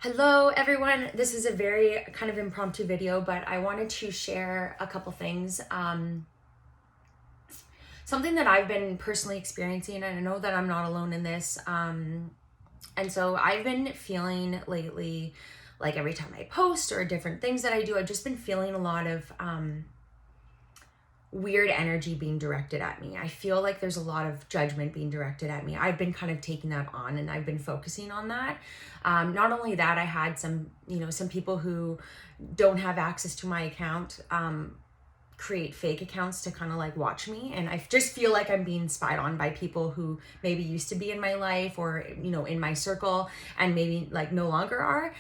Hello everyone, this is a very kind of impromptu video, but I wanted to share a couple things. Something that I've been personally experiencing, and I know that I'm not alone in this. And so I've been feeling lately, like every time I post or different things that I do, I've just been feeling a lot of weird energy being directed at me. I feel like there's a lot of judgment being directed at me. I've been kind of taking that on and I've been focusing on that. Not only that, I had some people who don't have access to my account create fake accounts to kind of like watch me, and I just feel like I'm being spied on by people who maybe used to be in my life or in my circle and maybe like no longer are.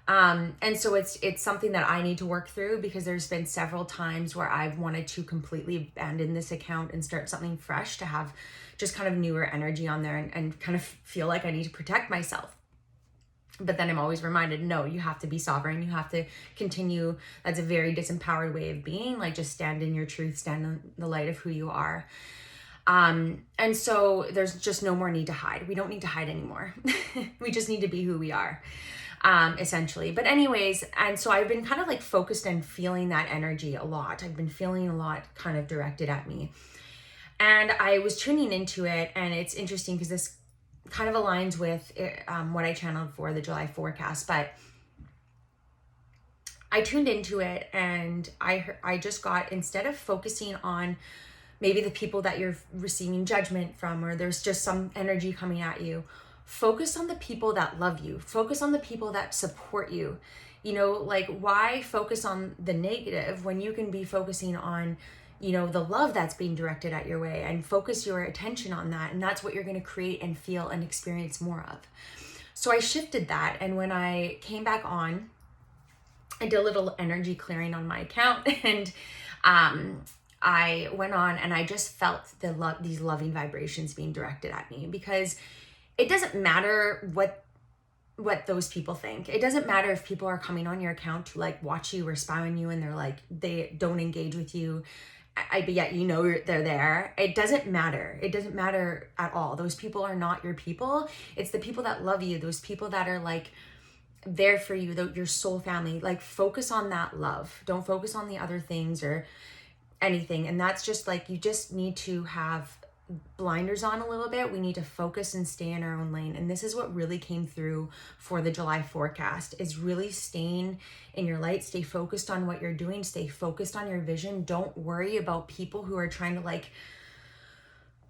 And so it's something that I need to work through, because there's been several times where I've wanted to completely abandon this account and start something fresh to have just kind of newer energy on there and kind of feel like I need to protect myself. But then I'm always reminded, no, you have to be sovereign. You have to continue. That's a very disempowered way of being. Like, just stand in your truth, stand in the light of who you are. And so there's just no more need to hide. We don't need to hide anymore. We just need to be who we are, essentially. But anyways, and so I've been kind of like focused and feeling that energy a lot. I've been feeling a lot kind of directed at me. And I was tuning into it, and it's interesting because this kind of aligns with what I channeled for the July forecast. But I tuned into it, and I just got, instead of focusing on maybe the people that you're receiving judgment from, or there's just some energy coming at you, focus on the people that love you. Focus on the people that support you. Like, why focus on the negative when you can be focusing on the love that's being directed at your way, and focus your attention on that. And that's what you're going to create and feel and experience more of. So I shifted that. And when I came back on, I did a little energy clearing on my account, and I went on and I just felt these loving vibrations being directed at me, because it doesn't matter what those people think. It doesn't matter if people are coming on your account to like watch you or spy on you, and they don't engage with you. But yet they're there. It doesn't matter. It doesn't matter at all. Those people are not your people. It's the people that love you. Those people that are like there for you, your soul family. Like, focus on that love. Don't focus on the other things or anything. And that's just like, you just need to have blinders on a little bit. We need to focus and stay in our own lane. And this is what really came through for the July forecast, is really staying in your light. Stay focused on what you're doing. Stay focused on your vision. Don't worry about people who are trying to like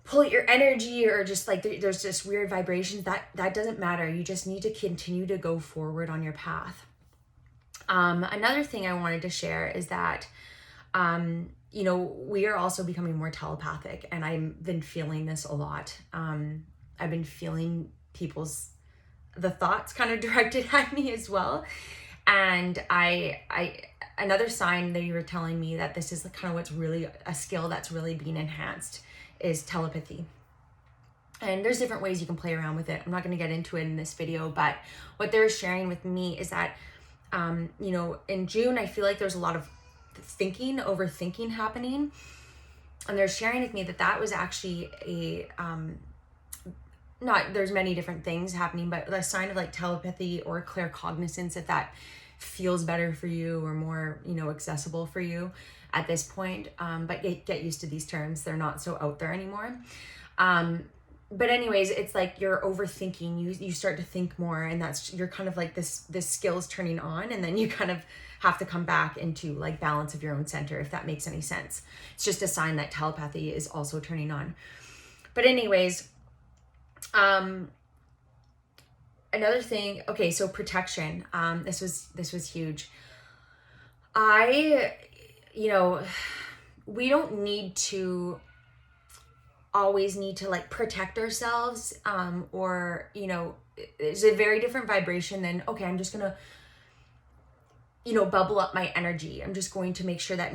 pull at your energy, or just like there's just weird vibrations. That doesn't matter. You just need to continue to go forward on your path. Another thing I wanted to share is that we are also becoming more telepathic, and I've been feeling this a lot. I've been feeling the thoughts kind of directed at me as well. And another sign that you were telling me that this is kind of what's really a skill that's really being enhanced is telepathy. And there's different ways you can play around with it. I'm not going to get into it in this video, but what they're sharing with me is that, in June, I feel like there's a lot of overthinking happening. And they're sharing with me that was actually there's many different things happening, but a sign of like telepathy or claircognizance, that feels better for you or more, accessible for you at this point. But get used to these terms. They're not so out there anymore. But anyways, it's like you're overthinking. You start to think more, and you're kind of like this skill is turning on, and then you kind of have to come back into like balance of your own center, if that makes any sense. It's just a sign that telepathy is also turning on. But anyways, another thing, okay, so protection. This was huge. We don't always need to like protect ourselves, or it's a very different vibration than, okay, I'm just gonna bubble up my energy. I'm just going to make sure that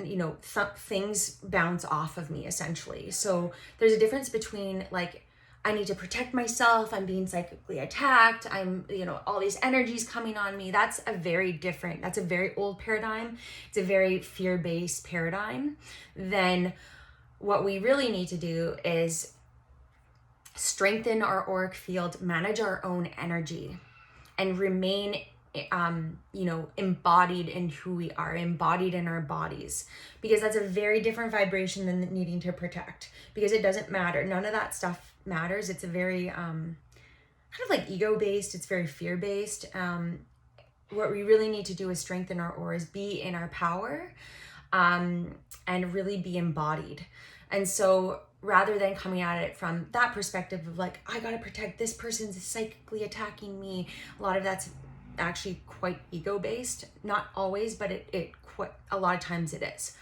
things bounce off of me, essentially. So there's a difference between like, I need to protect myself, I'm being psychically attacked, I'm all these energies coming on me. That's a very old paradigm. It's a very fear-based paradigm. Then what we really need to do is strengthen our auric field, manage our own energy, and remain embodied in who we are, embodied in our bodies, because that's a very different vibration than needing to protect, because it doesn't matter. None of that stuff matters. It's a very kind of like ego based. It's very fear based. What we really need to do is strengthen our auras, be in our power, and really be embodied. And so rather than coming at it from that perspective of like, I gotta protect, this person's psychically attacking me, a lot of that's actually quite ego based. Not always, but it quite a lot of times it is.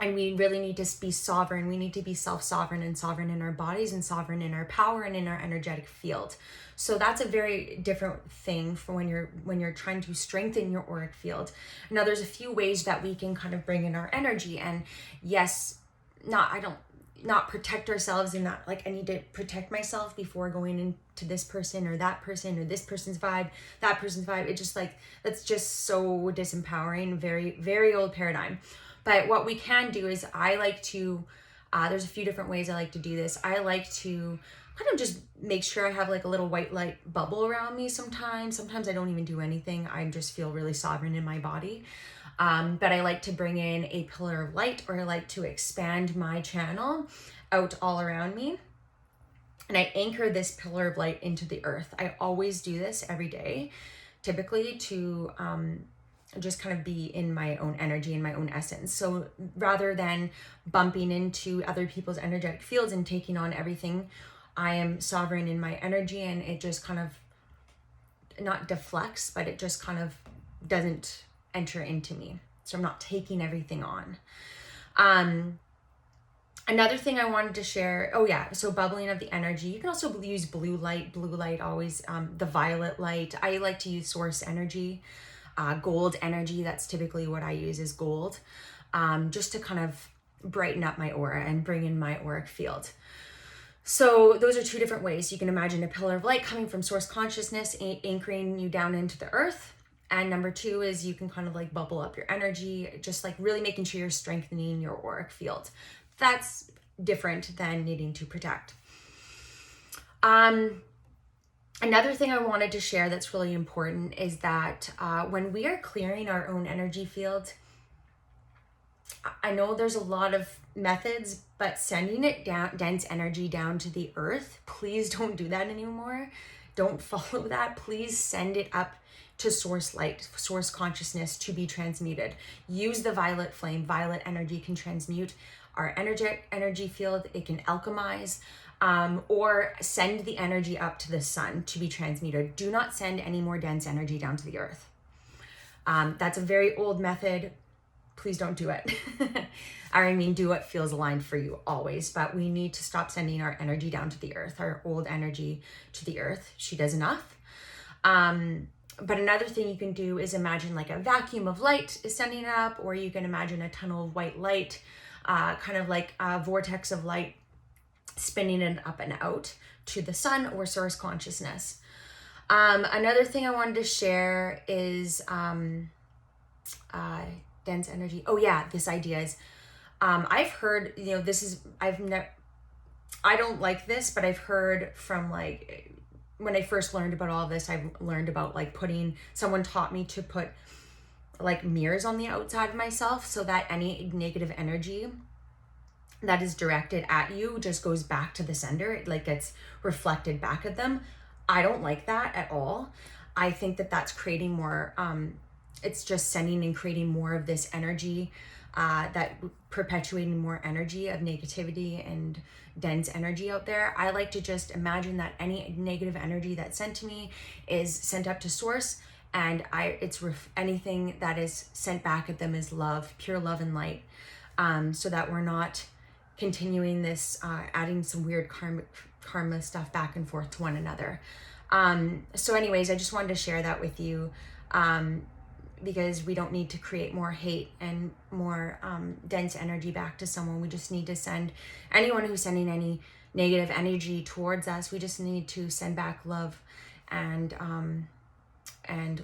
And we really need to be sovereign. We need to be self-sovereign and sovereign in our bodies and sovereign in our power and in our energetic field. So that's a very different thing for when you're trying to strengthen your auric field. Now there's a few ways that we can kind of bring in our energy, and yes, not protect ourselves in that, like I need to protect myself before going into this person or that person or this person's vibe, that person's vibe. It just like, that's just so disempowering, very, very old paradigm. But what we can do is I like to, there's a few different ways I like to do this. I like to kind of just make sure I have like a little white light bubble around me sometimes. Sometimes I don't even do anything. I just feel really sovereign in my body. But I like to bring in a pillar of light, or I like to expand my channel out all around me. And I anchor this pillar of light into the earth. I always do this every day, typically to just kind of be in my own energy and my own essence. So rather than bumping into other people's energetic fields and taking on everything, I am sovereign in my energy, and it just kind of not deflects, but it just kind of doesn't enter into me. So I'm not taking everything on. Another thing I wanted to share, so bubbling of the energy. You can also use blue light always, the violet light. I like to use source energy, gold energy. That's typically what I use, is gold, just to kind of brighten up my aura and bring in my auric field. So those are two different ways. You can imagine a pillar of light coming from source consciousness, anchoring you down into the earth. And number two is you can kind of like bubble up your energy, just like really making sure you're strengthening your auric field. That's different than needing to protect. Another thing I wanted to share that's really important is that when we are clearing our own energy field, I know there's a lot of methods, but sending it down, dense energy down to the earth, please don't do that anymore. Don't follow that. Please send it up to source light, source consciousness to be transmuted. Use the violet flame. Violet energy can transmute our energy field. It can alchemize, or send the energy up to the sun to be transmuted. Do not send any more dense energy down to the earth. That's a very old method. Please don't do it. I mean, do what feels aligned for you always, but we need to stop sending our energy down to the earth, our old energy to the earth. She does enough. But another thing you can do is imagine like a vacuum of light is sending it up, or you can imagine a tunnel of white light, kind of like a vortex of light spinning it up and out to the sun or source consciousness. Another thing I wanted to share is dense energy. Oh yeah, this idea is, I've heard, I don't like this, but I've heard from like, when I first learned about all this, I've learned about like someone taught me to put like mirrors on the outside of myself, so that any negative energy that is directed at you just goes back to the sender. It like gets reflected back at them. I don't like that at all. I think that that's creating more, it's just sending and creating more of this energy, that perpetuating more energy of negativity and dense energy out there. I like to just imagine that any negative energy that's sent to me is sent up to source, and anything that is sent back at them is love, pure love and light, so that we're not continuing this, adding some weird karma stuff back and forth to one another. So anyways, I just wanted to share that with you, because we don't need to create more hate and more dense energy back to someone. We just need to send anyone who's sending any negative energy towards us, we just need to send back love and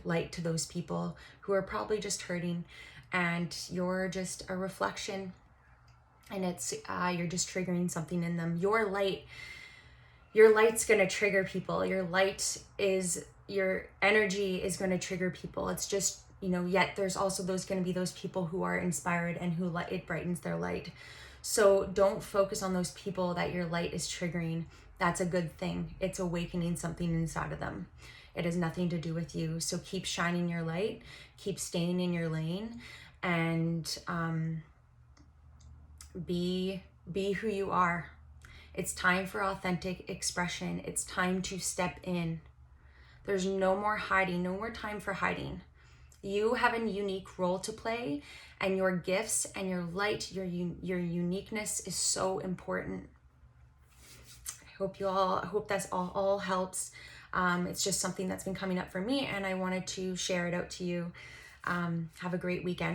light to those people who are probably just hurting, and you're just a reflection, and it's you're just triggering something in them. Your light's gonna trigger people. Your light is your energy is going to trigger people. It's just, you know, yet there's also going to be those people who are inspired and who it brightens their light. So don't focus on those people that your light is triggering. That's a good thing. It's awakening something inside of them. It has nothing to do with you. So keep shining your light, keep staying in your lane, and be who you are. It's time for authentic expression. It's time to step in. There's no more hiding, no more time for hiding. You have a unique role to play, and your gifts and your light, your uniqueness is so important. I hope that's all helps. It's just something that's been coming up for me, and I wanted to share it out to you. Have a great weekend.